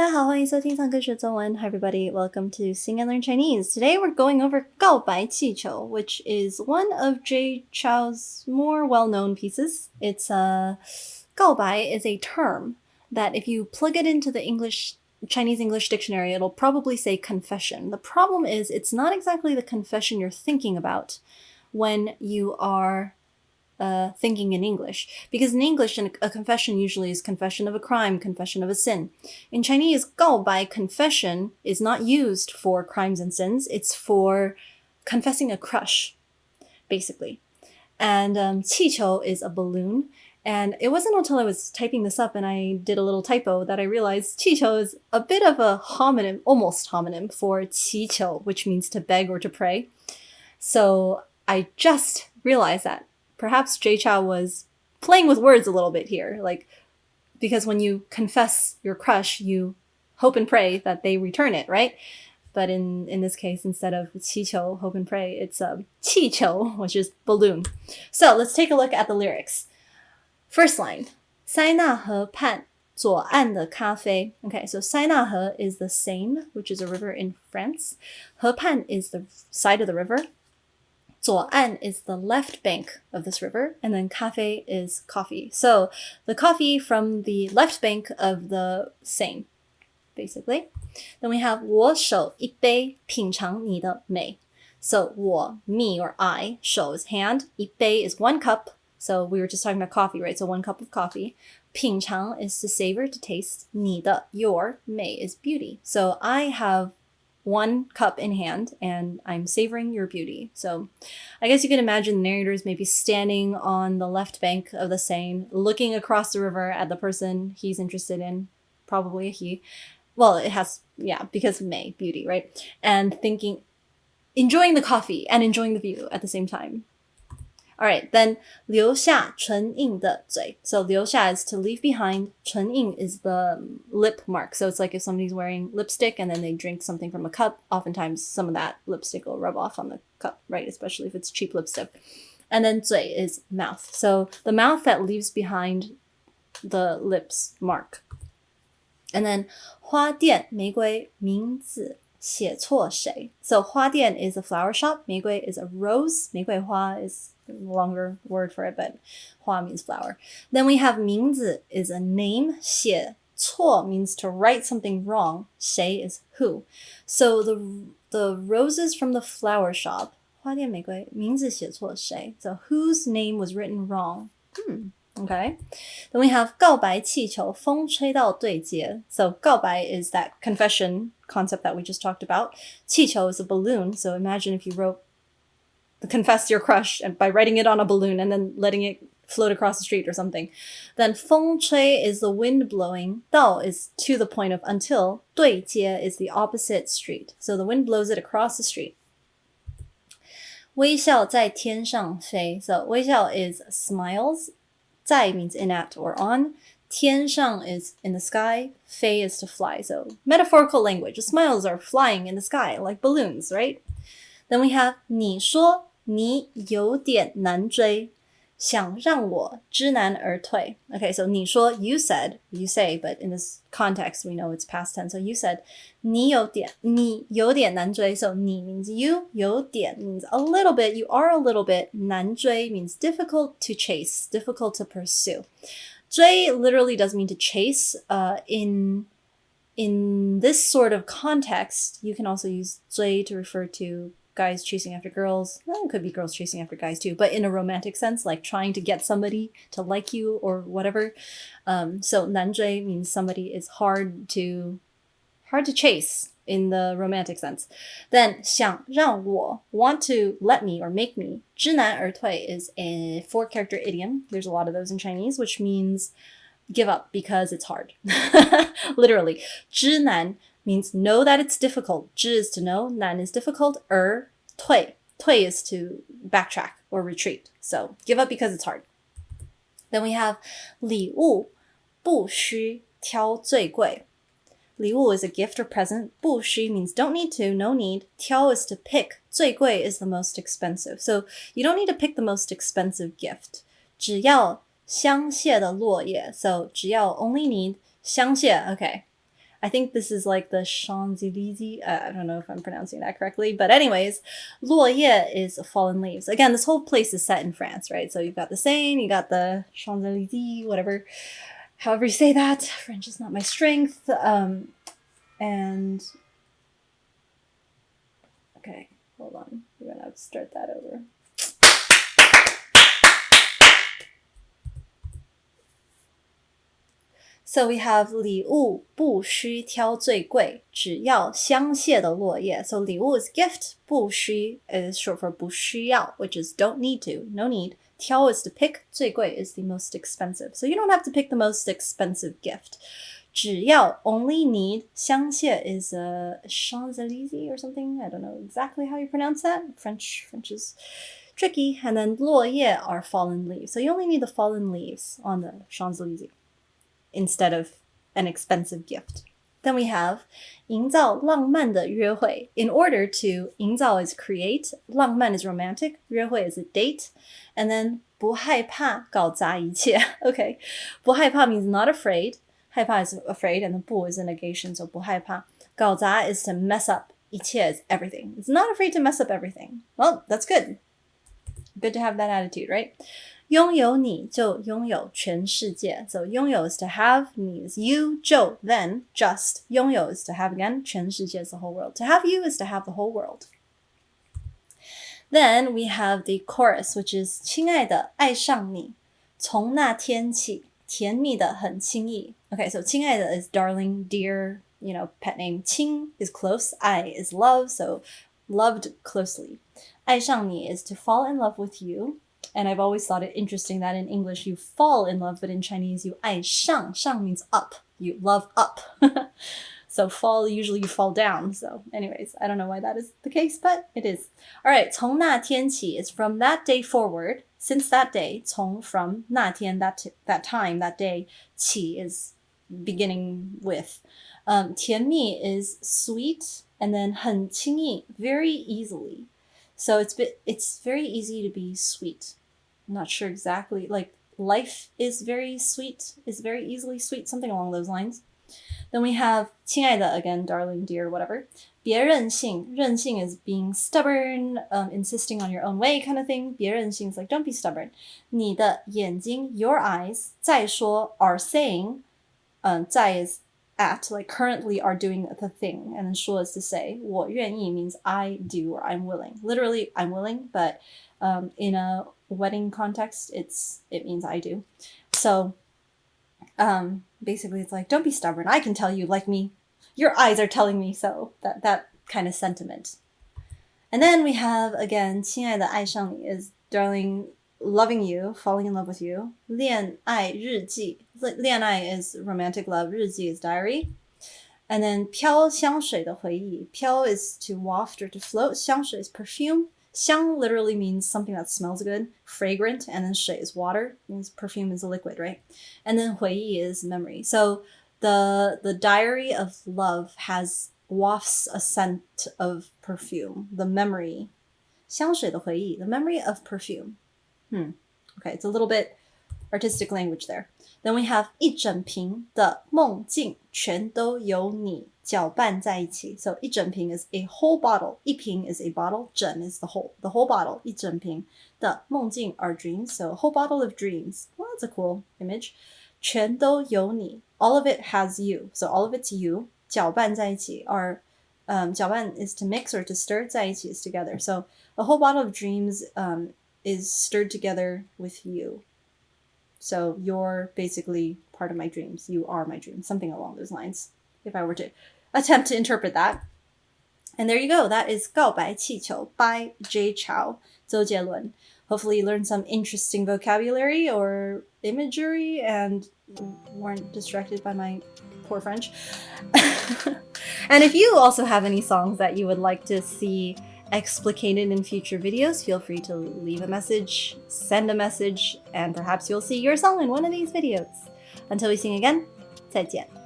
大家好，欢迎收听上课学中文。Hi everybody, welcome to Sing and Learn Chinese. Today we're going over 告白气球, which is one of Chou's more well-known pieces. It's 告白 is a term that if you plug it into the Chinese English dictionary, it'll probably say confession. The problem is it's not exactly the confession you're thinking about when you are thinking in English. Because in English, a confession usually is confession of a crime, confession of a sin. In Chinese, 告白 confession is not used for crimes and sins. It's for confessing a crush, basically. And 气球 is a balloon. And it wasn't until I was typing this up and I did a little typo that I realized 气球 is a bit of a homonym, almost homonym, for 祈求, which means to beg or to pray. So I just realized that perhaps Chou was playing with words a little bit here, because when you confess your crush, you hope and pray that they return it, right? But in this case, instead of 祈求, hope and pray, it's 气球, which is balloon. So let's take a look at the lyrics. First line, 塞纳河畔左岸的咖啡. Okay, so 塞纳河 is the Seine, which is a river in France. 河畔 is the side of the river. 左岸 is the left bank of this river, and then 咖啡 is coffee. So the coffee from the left bank of the Seine, basically. Then we have 我手一杯品尝你的美. So 我, me or I, 手 is hand, 一杯 is one cup. So we were just talking about coffee, right? So one cup of coffee. 品尝 is to savor, to taste. 你的, your, 美 is beauty. So I have one cup in hand and I'm savoring your beauty. So I guess you can imagine the narrator is maybe standing on the left bank of the Seine, looking across the river at the person he's interested in, probably a he. Well, it has, because May, beauty, right? And thinking, enjoying the coffee and enjoying the view at the same time. All right, then 留下唇印的嘴. So 留下 is to leave behind. 唇印 is the lip mark. So it's like if somebody's wearing lipstick and then they drink something from a cup, oftentimes some of that lipstick will rub off on the cup, right? Especially if it's cheap lipstick. And then 嘴 is mouth. So the mouth that leaves behind the lips mark. And then 花店玫瑰名字写错谁. So 花店 is a flower shop. 玫瑰 is a rose. 玫瑰花 is a longer word for it, but 花 means flower. Then we have 名字 is a name. 写错 means to write something wrong. 谁 is who. So the roses from the flower shop. 花店玫瑰名字写错谁. So whose name was written wrong? Okay. Then we have 告白气球风吹到对街. So 告白 is that confession concept that we just talked about. 气球 is a balloon. So imagine if you confess your crush by writing it on a balloon and then letting it float across the street or something. Then 风吹 is the wind blowing. 到 is to the point of until. 对街 is the opposite street. So the wind blows it across the street. 微笑在天上飞. So 微笑 is smiles. 在 means in at or on. 天上 is in the sky. 飞 is to fly. So metaphorical language. The smiles are flying in the sky like balloons, right? Then we have 你说你有点难追，想让我知难而退. Okay, so 你说 you said, you say, but in this context we know it's past tense. So you said 你有点难追. So 你 means you, 有点 means a little bit, you are a little bit. 难追 means difficult to chase, difficult to pursue. 追 literally does mean to chase. In this sort of context, you can also use 追 to refer to guys chasing after girls. Well, it could be girls chasing after guys too, but in a romantic sense, like trying to get somebody to like you or whatever. So 难追 means somebody is hard to chase in the romantic sense. Then 想让我 want to let me or make me. 知难而退 is a 4-character idiom. There's a lot of those in Chinese, which means give up because it's hard. Literally. 知难 means know that it's difficult. 知 is to know, 难 is difficult, 退 is to backtrack or retreat. So give up because it's hard. Then we have 礼物不需挑最贵. 礼物 is a gift or present. 不需 means don't need to, no need. 挑 is to pick. 最贵 is the most expensive. So you don't need to pick the most expensive gift. 只要香榭的落叶. So 只要 only need 香榭. Okay. I think this is like the Champs-Élysées. I don't know if I'm pronouncing that correctly. But anyways, 落叶 is fallen leaves. Again, this whole place is set in France, right? So you've got the Seine, you got the Champs-Élysées, whatever. However you say that. French is not my strength. And... Okay, hold on. We're going to start that over. So we have 礼物不需挑最贵，只要香榭的落叶。So 礼物 is gift, 不需 is short for 不需要, which is don't need to, no need. 挑 is to pick, 最贵 is the most expensive. So you don't have to pick the most expensive gift. 只要 only need, 香榭 is Champs-Élysées or something. I don't know exactly how you pronounce that. French is tricky. And then 落叶 are fallen leaves. So you only need the fallen leaves on the Champs-Élysées instead of an expensive gift. Then we have 营造浪漫的约会. In order to, 营造 is create, 浪漫 is romantic, 约会 is a date, and then 不害怕搞砸一切. Okay, 不害怕 means not afraid, 害怕 is afraid, and the 不 is a negation, so 不害怕. 搞砸 is to mess up, 一切 is everything. It's not afraid to mess up everything. Well, that's good. Good to have that attitude, right? 拥有你就拥有全世界. So 拥有 is to have, 你 is you, 就 then, just. 拥有 is to have again, 全世界 is the whole world. To have you is to have the whole world. Then we have the chorus, which is 亲爱的爱上你从那天起甜蜜的很轻易. Okay, so 亲爱的 is darling, dear, you know, pet name. 亲 is close, 爱 is love, so loved closely. 爱上你 is to fall in love with you. And I've always thought it interesting that in English you fall in love, but in Chinese you 爱上. 上 means up. You love up. So fall, usually you fall down. So anyways, I don't know why that is the case, but it is. All right, 从那天起 is from that day forward. Since that day, 从 from 那天 that time, that day, 起 is beginning with. 甜蜜 is sweet, and then 很轻易 very easily. So it's very easy to be sweet. I'm not sure exactly. Like life is very sweet, is very easily sweet, something along those lines. Then we have 亲爱的 again, darling, dear, whatever. 别任性, 任性 is being stubborn, insisting on your own way kind of thing. 别任性 is like don't be stubborn. 你的眼睛, your eyes. 再说 are saying. 再 is at, like currently are doing the thing, and then 说 is to say. 我愿意 means I do or I'm willing. Literally, I'm willing, but in a wedding context, it means I do. So basically it's like, don't be stubborn. I can tell you like me. Your eyes are telling me so. That kind of sentiment. And then we have, again, 亲爱的爱上你 is darling, loving you, falling in love with you. 恋爱日记. 恋爱 is romantic love. 日记 is diary. And then 飘香水的回忆. 飘 is to waft or to float. 香水 is perfume. 香 literally means something that smells good, fragrant, and then 水 is water. It means perfume is a liquid, right? And then 回忆 is memory. So the diary of love wafts a scent of perfume. The memory. 香水的回忆, the memory of perfume. Okay, it's a little bit artistic language there. Then we have 一整瓶的梦境全都由你搅拌在一起. So 一整瓶 is a whole bottle. 一瓶 is a bottle. 整 is the whole bottle. 一整瓶的梦境 are dreams. So a whole bottle of dreams. Well, that's a cool image. 全都由你. All of it has you. So all of it's you. 搅拌在一起 are 搅拌 is to mix or to stir. 在一起 is together. So a whole bottle of dreams is stirred together with you. So you're basically part of my dreams. You are my dreams. Something along those lines, if I were to attempt to interpret that. And there you go. That is 告白气球 by J. Chou, 周杰伦. Hopefully you learned some interesting vocabulary or imagery and weren't distracted by my poor French. And if you also have any songs that you would like to see explicated in future videos, feel free to leave a message, send a message, and perhaps you'll see your song in one of these videos. Until we sing again, 再见.